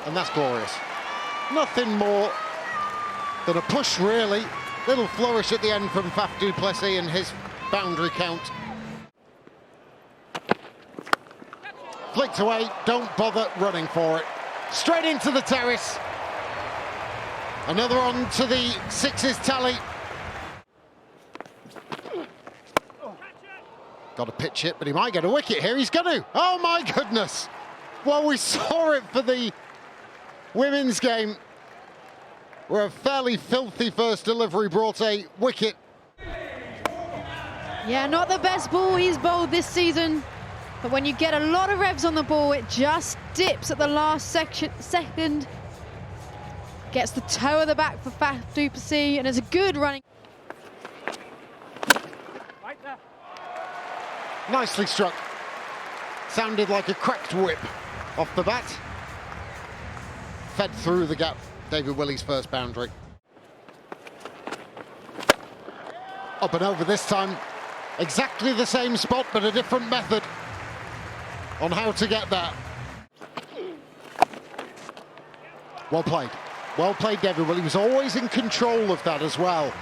and that's glorious. Nothing more than a push, really. Little flourish at the end from Faf du Plessis and his boundary count. Flicked away, don't bother running for it. Straight into the terrace. Another on to the sixes tally. Got a pitch hit, but he might get a wicket here. He's going to. Oh, my goodness. Well, we saw it for the women's game, where a fairly filthy first delivery brought a wicket. Yeah, not the best ball he's bowled this season, but when you get a lot of revs on the ball, it just dips at the last second. Gets the toe of the back for Faf du Plessis, and it's a good running. Right there. Nicely struck. Sounded like a cracked whip off the bat. Fed through the gap, David Willey's first boundary. Up and over this time. Exactly the same spot, but a different method on how to get that. Well played. Well played, David Willey. He was always in control of that as well.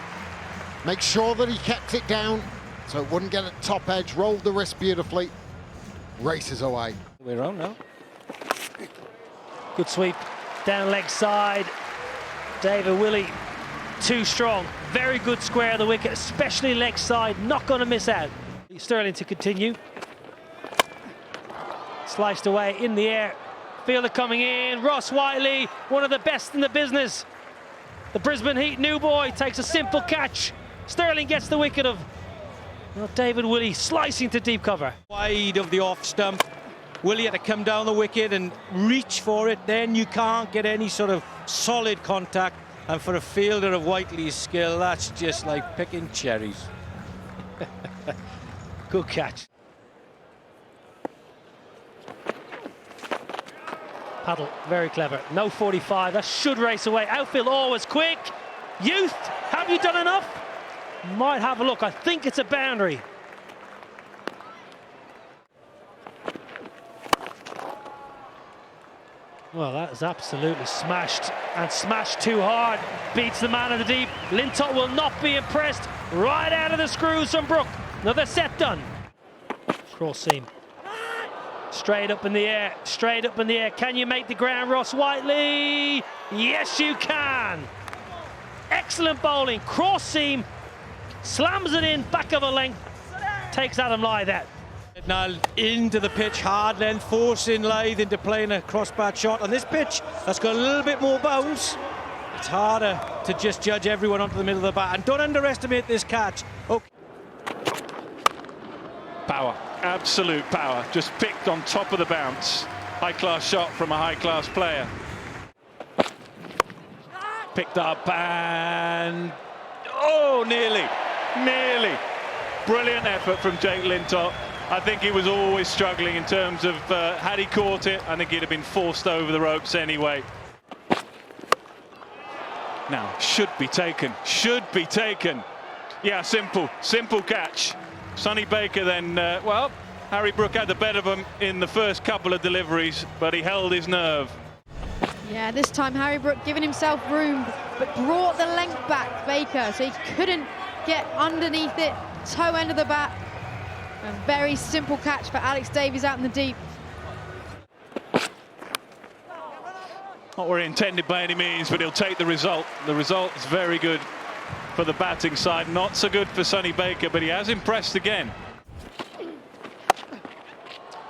Make sure that he kept it down so it wouldn't get at top edge. Rolled the wrist beautifully. Races away. We're on now. Good sweep. Down leg side. David Willey, too strong. Very good square of the wicket, especially leg side. Not going to miss out. Sterling to continue. Sliced away in the air. Fielder coming in. Ross Whiteley, one of the best in the business. The Brisbane Heat new boy takes a simple catch. Sterling gets the wicket of David Willey, slicing to deep cover. Wide of the off stump. Willey had to come down the wicket and reach for it. Then you can't get any sort of solid contact. And for a fielder of Whiteley's skill, that's just like picking cherries. Good catch. Paddle, very clever. No 45, that should race away. Outfield always quick. Youth, have you done enough? Might have a look. I think it's a boundary. Well, that is absolutely smashed, and smashed too hard. Beats the man of the deep. Lintott will not be impressed. Right out of the screws from Brook. Another set done. Cross seam. Straight up in the air, straight up in the air. Can you make the ground, Ross Whiteley? Yes, you can. Excellent bowling. Cross seam. Slams it in, back of a length. Takes Adam Lyth out. Now into the pitch, hard length, forcing Lyth into playing a crossbar shot. On this pitch, that's got a little bit more bounce. It's harder to just judge everyone onto the middle of the bat. And don't underestimate this catch. Okay. Power, absolute power. Just picked on top of the bounce. High-class shot from a high-class player. Picked up and... oh, nearly. Brilliant effort from Jake Lintott. I think he was always struggling in terms of, had he caught it, I think he'd have been forced over the ropes anyway. Now, should be taken. Yeah, simple catch. Sonny Baker then, well, Harry Brook had the better of him in the first couple of deliveries, but he held his nerve. Yeah, this time Harry Brook giving himself room, but brought the length back, Baker, so he couldn't get underneath it, toe end of the bat. A very simple catch for Alex Davies out in the deep. Not where he intended by any means, but he'll take the result. The result is very good for the batting side. Not so good for Sonny Baker, but he has impressed again.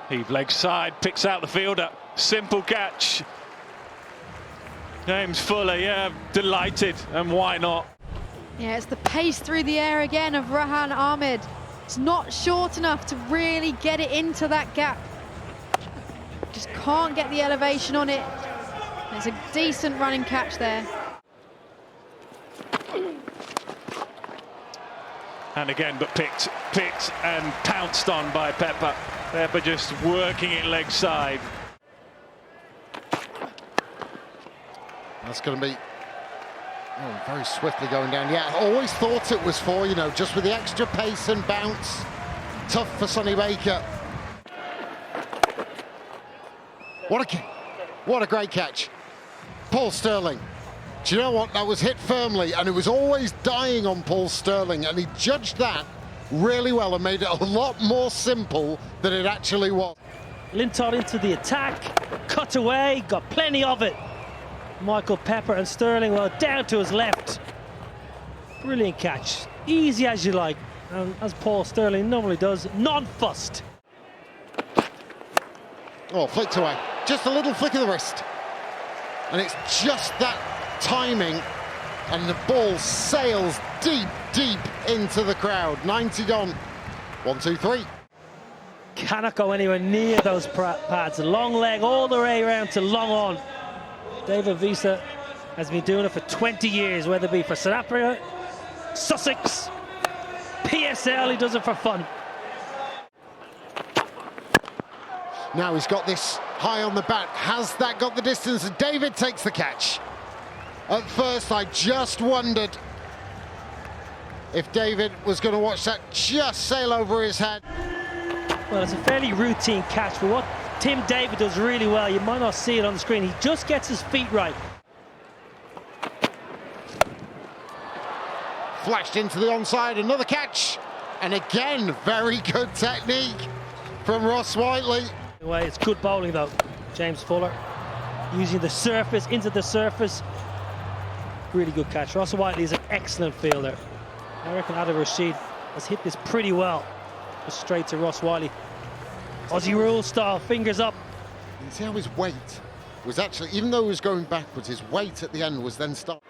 Heave leg side, picks out the fielder. Simple catch. James Fuller, yeah, delighted, and why not? Yeah, it's the pace through the air again of Rahan Ahmed. It's not short enough to really get it into that gap. Just can't get the elevation on it. It's a decent running catch there. And again, but picked and pounced on by Pepper. Pepper just working it leg side. That's going to be very swiftly going down. Yeah, I always thought it was for, you know, just with the extra pace and bounce. Tough for Sonny Baker. What a great catch. Paul Sterling. Do you know what? That was hit firmly, and it was always dying on Paul Sterling, and he judged that really well and made it a lot more simple than it actually was. Lintott into the attack, cut away, got plenty of it. Michael Pepper and Sterling, well, down to his left. Brilliant catch, easy as you like, and as Paul Sterling normally does, non-fussed. Oh, flicked away. Just a little flick of the wrist. And it's just that timing, and the ball sails deep, deep into the crowd. 90 gone. 1, 2, 3. Cannot go anywhere near those pads. Long leg all the way around to long on. David Visa has been doing it for 20 years, whether it be for South Africa, Sussex, PSL, he does it for fun. Now he's got this high on the bat. Has that got the distance? And David takes the catch. At first, I just wondered if David was going to watch that just sail over his head. Well, it's a fairly routine catch, but what Tim David does really well, you might not see it on the screen, he just gets his feet right. Flashed into the onside, another catch. And again, very good technique from Ross Whiteley. Anyway, it's good bowling though. James Fuller using the surface, into the surface. Really good catch. Ross Whiteley is an excellent fielder. I reckon Adil Rashid has hit this pretty well. Just straight to Ross Whiteley. Aussie rule style, fingers up. You see how his weight was actually, even though he was going backwards, his weight at the end was then stopped.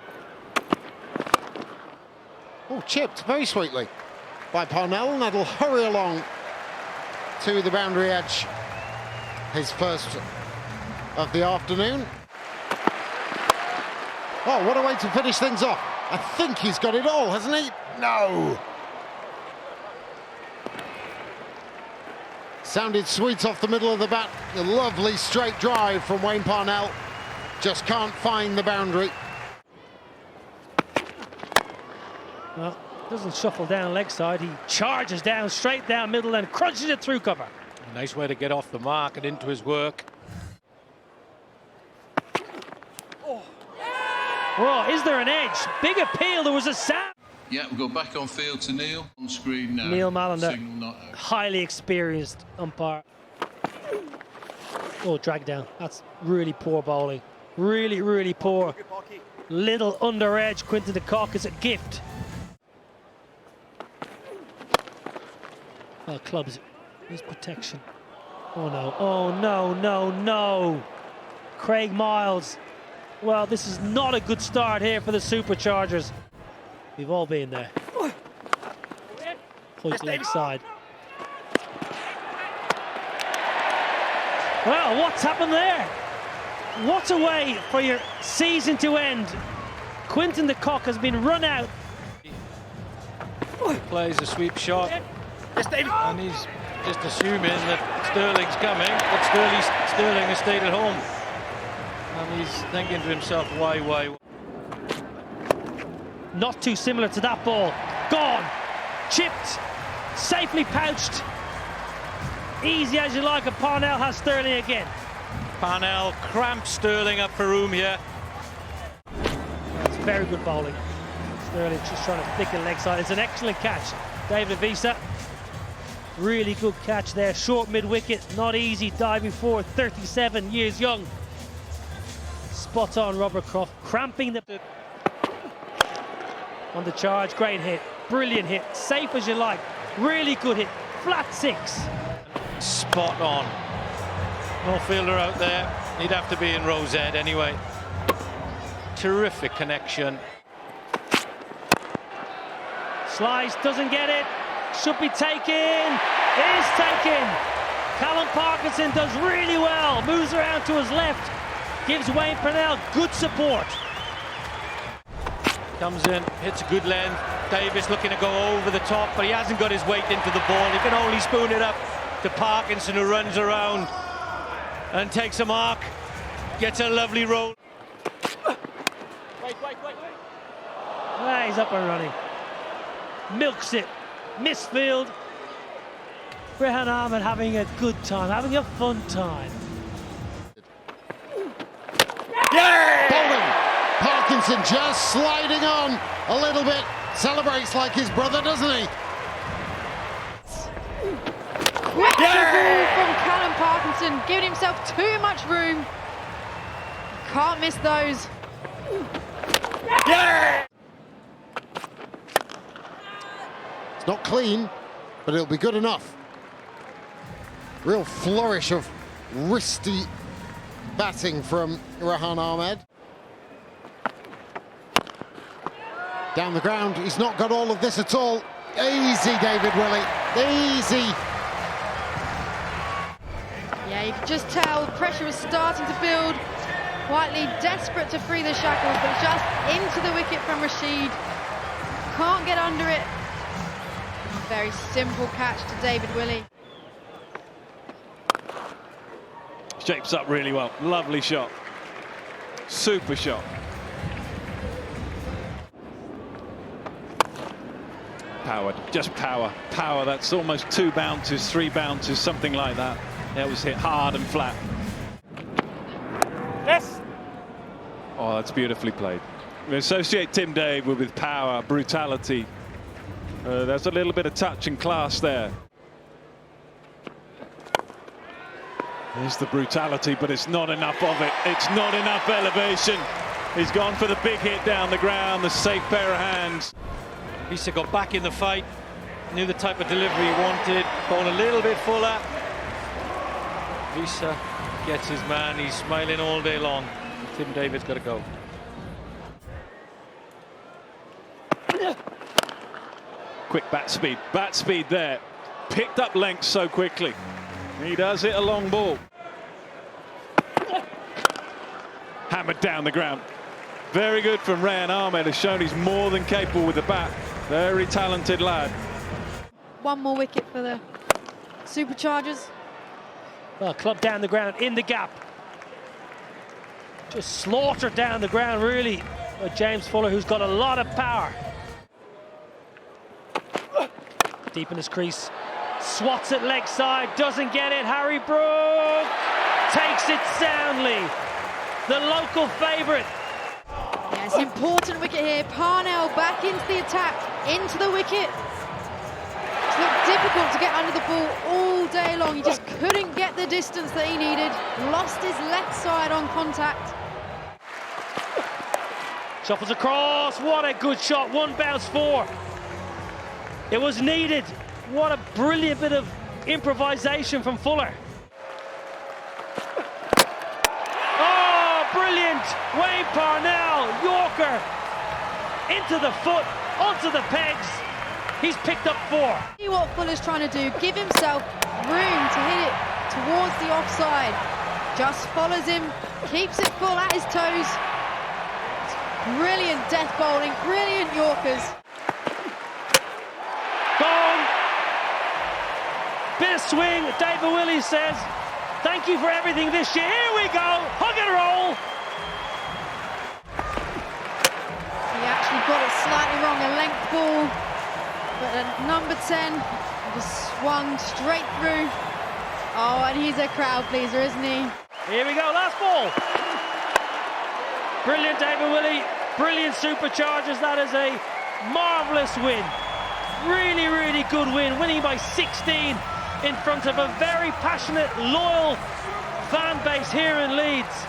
Oh, chipped very sweetly by Parnell, and that'll hurry along to the boundary edge. His first of the afternoon. Oh, what a way to finish things off. I think he's got it all, hasn't he? No. Sounded sweet off the middle of the bat. A lovely straight drive from Wayne Parnell. Just can't find the boundary. Well, doesn't shuffle down leg side. He charges down, straight down middle and crunches it through cover. Nice way to get off the mark and into his work. Oh, is there an edge? Big appeal, there was a sound. Yeah, we'll go back on field to Neil. On screen now. Neil Mallender, Signal not out. highly experienced umpire. Oh, drag down. That's really poor bowling. Really, really poor. Little under edge. Quinton de Kock is a gift. Well, clubs. His protection. Oh no. Oh no, no, no. Craig Miles. Well, this is not a good start here for the Superchargers. We've all been there. Hook leg side. Well, what's happened there? What a way for your season to end. Quinton de Kock has been run out. Plays a sweep shot. And he's just assuming that Sterling's coming, but Sterling has stayed at home. And he's thinking to himself, why? Not too similar to that ball. Gone. Chipped. Safely pouched. Easy as you like, and Parnell has Sterling again. Parnell cramps Sterling up for room here. It's very good bowling. Sterling just trying to thicken leg side. It's an excellent catch. David Visa. Really good catch there. Short mid-wicket. Not easy. Diving forward. 37 years young. Spot on Robert Croft. Cramping the... On the charge, great hit, brilliant hit, safe as you like, really good hit, flat 6. Spot on. No fielder out there, he'd have to be in row Z anyway. Terrific connection. Slice, doesn't get it, should be taken, is taken. Callum Parkinson does really well, moves around to his left, gives Wayne Parnell good support. Comes in, hits a good length. Davis looking to go over the top, but he hasn't got his weight into the ball. He can only spoon it up to Parkinson, who runs around and takes a mark. Gets a lovely roll. He's up and running. Milks it. Misfield. Rehan Ahmed having a good time, having a fun time. Yeah! Bowled Parkinson just sliding on a little bit. Celebrates like his brother, doesn't he? Quick ball from Callum Parkinson, giving himself too much room. Can't miss those. It's not clean, but it'll be good enough. Real flourish of wristy batting from Rehan Ahmed. Down the ground, he's not got all of this at all. Easy, David Willey, easy. Yeah, you can just tell the pressure is starting to build. Whiteley desperate to free the shackles, but just into the wicket from Rashid. Can't get under it. Very simple catch to David Willey. Shapes up really well. Lovely shot. Super shot. Power, just power. Power, that's almost 2 bounces, 3 bounces, something like that. That was hit hard and flat. Yes! Oh, that's beautifully played. We associate Tim Dave with power, brutality. There's a little bit of touch and class there. There's the brutality, but it's not enough of it. It's not enough elevation. He's gone for the big hit down the ground, the safe pair of hands. Lisa got back in the fight, knew the type of delivery he wanted, going a little bit fuller. Lisa gets his man, he's smiling all day long. Tim David's got to go. Quick bat speed there. Picked up length so quickly. He does hit a long ball. Hammered down the ground. Very good from Rehan Ahmed, has shown he's more than capable with the bat. Very talented lad. One more wicket for the Superchargers. Well, club down the ground, in the gap. Just slaughtered down the ground, really, by James Fuller, who's got a lot of power. Deep in his crease. Swats it leg side, doesn't get it. Harry Brook takes it soundly. The local favourite. Yes, important wicket here. Parnell back into the attack, into the wicket. It's looked difficult to get under the ball all day long. He just couldn't get the distance that he needed. Lost his left side on contact. Shuffles across. What a good shot. 1 bounce 4. It was needed. What a brilliant bit of improvisation from Fuller. Oh, brilliant! Wayne Parnell, Yorker, into the foot, onto the pegs. He's picked up 4. See what Fuller's trying to do, give himself room to hit it towards the offside. Just follows him, keeps it full at his toes. Brilliant death bowling, brilliant Yorkers. Gone. Bit of swing. David Willey says, thank you for everything this year. Here we go. Hug and roll. He actually got it slightly wrong, a length ball. But number 10 just swung straight through. Oh, and he's a crowd pleaser, isn't he? Here we go. Last ball. Brilliant, David Willey. Brilliant Superchargers. That is a marvellous win. Really, really good win. Winning by 16 in front of a very passionate, loyal fan base here in Leeds.